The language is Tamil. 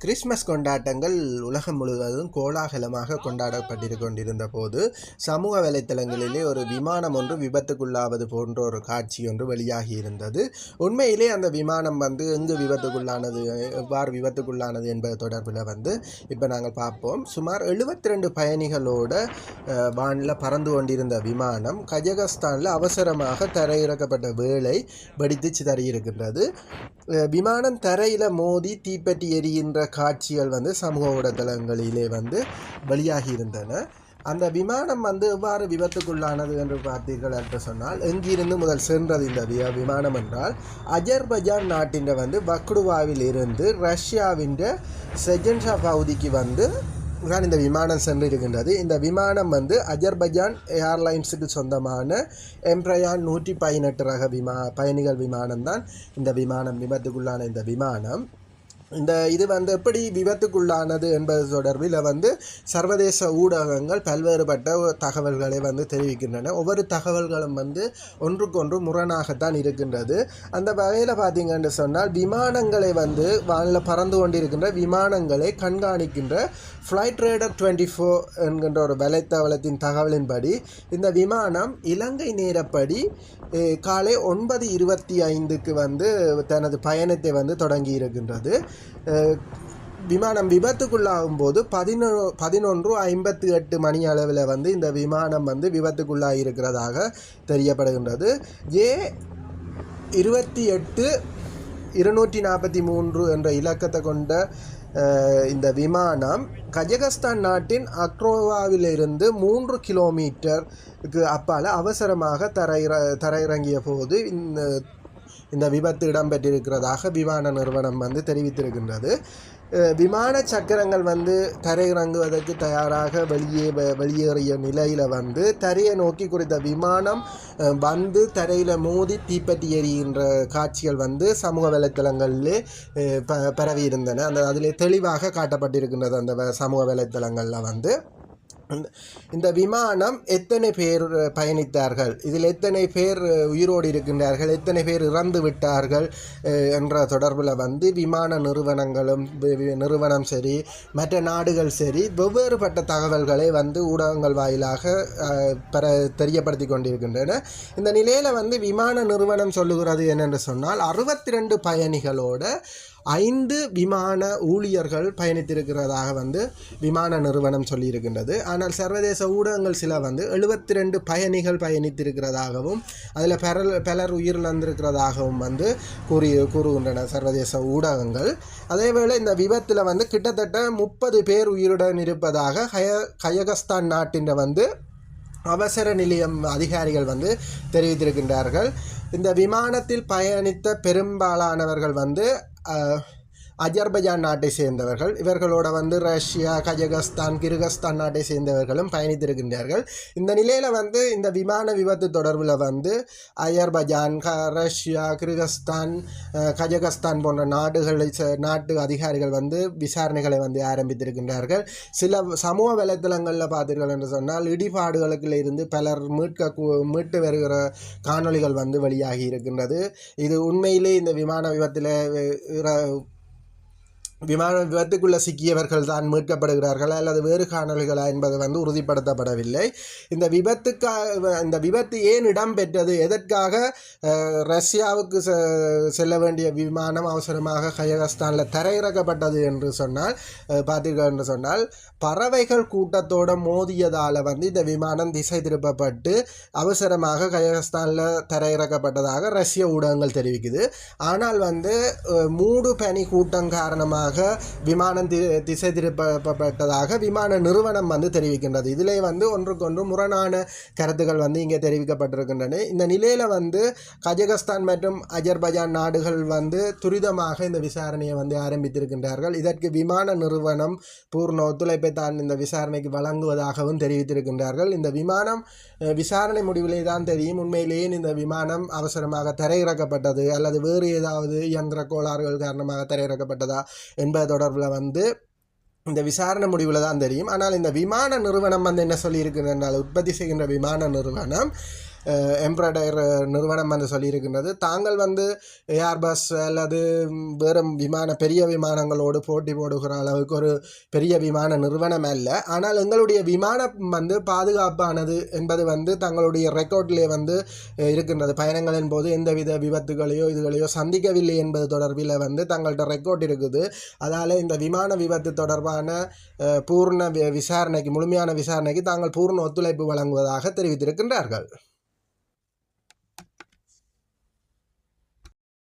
கிறிஸ்மஸ் கொண்டாட்டங்கள் உலகம் முழுவதும் கோலாகலமாக கொண்டாடப்பட்டு கொண்டிருந்த போது சமூக வலைத்தளங்களிலே ஒரு விமானம் ஒன்று விபத்துக்குள்ளாவது போன்ற ஒரு காட்சி ஒன்று வெளியாகி இருந்தது. உண்மையிலே அந்த விமானம் எங்கு விபத்துக்குள்ளானது, எவ்வாறு விபத்துக்குள்ளானது என்பது தொடர்பில் இப்போ நாங்கள் பார்ப்போம். சுமார் 72 பயணிகளோட வானில் பறந்து கொண்டிருந்த விமானம் கஜகஸ்தானில் அவசரமாக தரையிறக்கப்பட்ட வேளை வெடித்து சிதறியிருக்கின்றது. விமானம் தரையில் மோதி தீப்பெட்டி எரிகின்ற காட்சிகள் சமூக ஊடகங்களிலே வெளியாகி இருந்தன. அந்த விமானம் எவ்வாறு விபத்துக்குள்ளானது என்று பார்த்தீர்கள் என்று சொன்னால், எங்கிருந்து முதல் சென்றது இந்த விமானம் என்றால், அஜர்பைஜான் நாட்டின் பக்டுவாவில் இருந்து ரஷ்யாவின் செஜன்ஷா பகுதிக்கு தான் இந்த விமானம் சென்றிருக்கின்றது. இந்த விமானம் அஜர்பைஜான் ஏர்லைன்ஸுக்கு சொந்தமான எம்ப்ரயான் 118 ரக பயணிகள் விமானம் தான் இந்த விமானம், விபத்துக்குள்ளான இந்த விமானம். இது எப்படி விபத்துக்குள்ளானது என்பது தொடர்பில் சர்வதேச ஊடகங்கள் பல்வேறுபட்ட தகவல்களை தெரிவிக்கின்றன. ஒவ்வொரு தகவல்களும் ஒன்றுக்கொன்று முரணாகத்தான் இருக்கின்றது. அந்த வகையில் பார்த்தீங்கன்னு சொன்னால், விமானங்களை வானில் பறந்து கொண்டிருக்கின்ற விமானங்களை கண்காணிக்கின்ற ஃப்ளைட் ரேடர் 24 என்கின்ற ஒரு வலைத்தளத்தின் தகவலின்படி இந்த விமானம் இலங்கை நேரப்படி காலை 9:25 தனது பயணத்தை தொடங்கி இருக்கின்றது. விமானம் விபத்துக்குள்ளாகும் போது 11:58 மணி அளவில் இந்த விமானம் விபத்துக்குள்ளாகி இருக்கிறதாக தெரியப்படுகின்றது. A28-243 என்ற இலக்கத்தை கொண்ட இந்த விமானம் கஜகஸ்தான் நாட்டின் அக்ரோவாவிலிருந்து 3 கிலோமீட்டருக்கு அப்பால் அவசரமாக தரையிறங்கிய போது இந்த விபத்து இடம்பெற்றிருக்கிறதாக விமான நிறுவனம் தெரிவித்திருக்கின்றது. விமான சக்கரங்கள் தரையிறங்குவதற்கு தயாராக வெளியேறிய நிலையில் தரையை நோக்கி குறித்த விமானம் தரையில் மோதி தீப்பெட்டி எரிகின்ற காட்சிகள் சமூக வலைத்தளங்களிலே பரவி இருந்தன. அதிலே தெளிவாக காட்டப்பட்டிருக்கின்றது. அந்த சமூக வலைத்தளங்களில் இந்த விமானம் எத்தனை பேர் பயணித்தார்கள், இதில் எத்தனை பேர் உயிரோடு இருக்கின்றார்கள், எத்தனை பேர் இறந்து விட்டார்கள் என்ற தொடர்பில் விமான நிறுவனம் சரி, மற்ற நாடுகள் சரி, வெவ்வேறுபட்ட தகவல்களை ஊடகங்கள் வாயிலாக தெரியப்படுத்தி கொண்டிருக்கின்றன. இந்த நிலையில் விமான நிறுவனம் சொல்லுகிறது என்னென்று சொன்னால், 62 பயணிகளோட 5 விமான ஊழியர்கள் பயணித்திருக்கிறதாக விமான நிறுவனம் சொல்லியிருக்கின்றது. ஆனால் சர்வதேச ஊடகங்கள் சில 72 பயணிகள் பயணித்திருக்கிறதாகவும் அதில் பலர் உயிரிழந்திருக்கிறதாகவும் கூறுகின்றன சர்வதேச ஊடகங்கள். அதேவேளை இந்த விபத்தில் கிட்டத்தட்ட 30 பேர் உயிருடன் இருப்பதாக கஜகஸ்தான் நாட்டின் அவசர நிலையம் அதிகாரிகள் தெரிவித்திருக்கின்றார்கள். இந்த விமானத்தில் பயணித்த பெரும்பாலானவர்கள் அஜர்பைஜான் நாட்டை சேர்ந்தவர்கள். இவர்களோட ரஷ்யா, கஜகஸ்தான், கிர்கிஸ்தான் நாட்டை சேர்ந்தவர்களும் பயணித்திருக்கின்றார்கள். இந்த நிலையில் இந்த விமான விபத்து தொடர்பில் அஜர்பைஜான், ரஷ்யா, கிர்கிஸ்தான், கஜகஸ்தான் போன்ற நாட்டு அதிகாரிகள் விசாரணைகளை ஆரம்பித்திருக்கின்றார்கள். சில சமூக வலைத்தளங்களில் பார்த்தீர்கள் என்று சொன்னால், இடிபாடுகளுக்கு இருந்து பலர் மீட்டு வருகிற காணொளிகள் வெளியாகி இருக்கின்றது. இது உண்மையிலே இந்த விமான விபத்துக்குள்ளே சிக்கியவர்கள் தான் மீட்கப்படுகிறார்கள் அல்லது வேறு காணொலிகளா என்பது உறுதிப்படுத்தப்படவில்லை. இந்த விபத்து ஏன் இடம்பெற்றது, எதற்காக ரஷ்யாவுக்கு செல்ல வேண்டிய விமானம் அவசரமாக கஜகஸ்தானில் தரையிறக்கப்பட்டது என்று சொன்னால், பார்த்தீர்கள் என்று சொன்னால், பறவைகள் கூட்டத்தோடு மோதியதால் இந்த விமானம் திசை திருப்பப்பட்டு அவசரமாக கஜகஸ்தானில் தரையிறக்கப்பட்டதாக ரஷ்ய ஊடகங்கள் தெரிவிக்குது. ஆனால் மூடு பனி கூட்டம் காரணமாக விமானம் திசை திருப்பப்பட்டதாக விமான நிறுவனம் தெரிவிக்கின்றது. இதிலே ஒன்றுக்கொன்று முரணான கருத்துக்கள் இங்கே தெரிவிக்கப்பட்டிருக்கின்றன. இந்த நிலையில் கஜகஸ்தான் மற்றும் அஜர்பைஜான் நாடுகள் துரிதமாக இந்த விசாரணையை ஆரம்பித்திருக்கின்றார்கள். இதற்கு விமான நிறுவனம் பூர்ண ஒத்துழைப்பை தான் இந்த விசாரணைக்கு வழங்குவதாகவும் தெரிவித்திருக்கின்றார்கள். இந்த விமானம் விசாரணை முடிவிலே தான் தெரியும் உண்மையிலேயே இந்த விமானம் அவசரமாக தரையிறக்கப்பட்டது அல்லது வேறு ஏதாவது இயந்திர கோளாறுகள் காரணமாக தரையிறக்கப்பட்டதா என்பது தொடர்பில் இந்த விசாரணை முடிவில் தான் தெரியும். ஆனால் இந்த விமான நிறுவனம் என்ன சொல்லியிருக்கிறால், உற்பத்தி செய்கின்ற விமான நிறுவனம் எம்ப்ராய்டர் நிறுவனம் வந்து சொல்லியிருக்கின்றது. தாங்கள் வந்து ஏர்பஸ் அல்லது வேறு பெரிய விமானங்களோடு போட்டி போடுகிற அளவுக்கு ஒரு பெரிய விமான நிறுவனம் அல்ல. ஆனால் எங்களுடைய விமானம் வந்து பாதுகாப்பானது என்பது வந்து தங்களுடைய ரெக்கார்டிலே வந்து இருக்கின்றது. பயணங்களின் போது எந்தவித விபத்துகளையோ இதுகளையோ சந்திக்கவில்லை என்பது தொடர்பில் வந்து தங்கள்கிட்ட ரெக்கார்ட் இருக்குது. அதால் இந்த விமான விபத்து தொடர்பான பூர்ண விசாரணைக்கு முழுமையான விசாரணைக்கு தாங்கள் பூர்ண ஒத்துழைப்பு வழங்குவதாக தெரிவித்திருக்கின்றார்கள்.